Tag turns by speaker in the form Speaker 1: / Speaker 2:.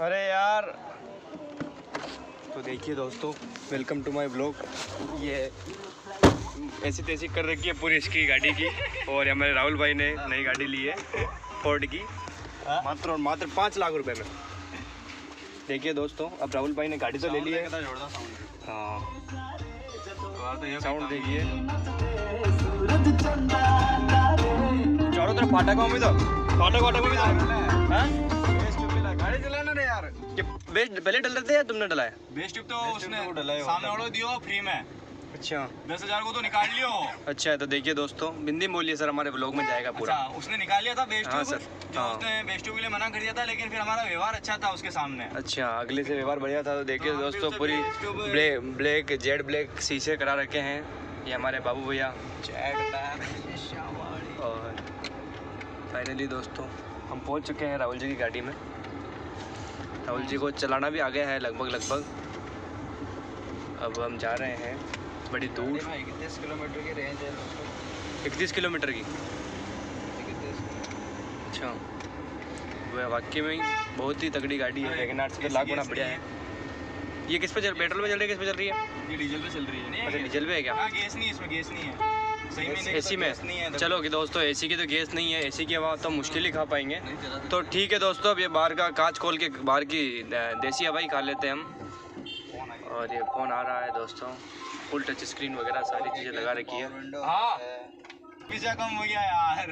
Speaker 1: अरे यार, तो देखिए दोस्तों, वेलकम टू माय ब्लॉग। ये ऐसी तैसी कर रखी है पूरी इसकी गाड़ी की। और हमारे राहुल भाई ने नई गाड़ी ली है फोर्ड की, मात्र और मात्र 5 लाख रुपए में। देखिए दोस्तों, अब राहुल भाई ने गाड़ी तो ले ली है। हाँ, साउंड देखिए, चारों तरफ फाटक में भी तो गाड़ी चलाना रे यार। बेस्ट पहले डल रहे थे या तुमने डलाया? बेस्ट ट्यूब तो उसने सामने वालों दियो फ्री में। अच्छा, 10,000 को तो निकाल लियो। अच्छा, तो देखिए दोस्तों, बिंदी बोलिए सर, हमारे ब्लॉग में जाएगा पूरा। अच्छा, उसने निकाल लिया था बेस्ट ट्यूब। हाँ सर, जो उसने बेस्ट ट्यूब के लिए मना कर दिया था, लेकिन फिर हमारा व्यवहार अच्छा था उसके सामने। अच्छा, अगले से व्यवहार बढ़िया था। तो देखिए दोस्तों, पूरी ब्लैक जेड ब्लैक शीशे करा रखे हैं ये हमारे बाबू भैया। और फाइनली दोस्तों, हम पहुंच चुके हैं राहुल जी की गाड़ी में। राहुल जी को चलाना भी आ गया है लगभग। अब हम जा रहे हैं बड़ी दूर। 31 किलोमीटर की रेंज है दोस्तों। 31 किलोमीटर की? अच्छा, वह वाकई में बहुत ही तगड़ी गाड़ी है। वैगन आर से तो लाख गुना बढ़िया है। ये किस पे पेट्रोल पे चल रही है, किस पे चल रही है? ये डीजल पे चल रही है। अच्छा, डीजल पे है क्या? गैस नहीं है इसमें, गैस नहीं है। सही में एसी में नहीं है। चलो कि दोस्तों, एसी की तो गैस नहीं है, एसी की हवा तो मुश्किल ही खा पाएंगे। तो ठीक है दोस्तों, अब ये बाहर का कांच खोल के बाहर की देसी हवा ही खा लेते हैं हम। और ये फ़ोन आ रहा है दोस्तों, फुल टच स्क्रीन वगैरह सारी चीज़ें लगा रखी है। हाँ, पिज़्ज़ा कम हो गया यार।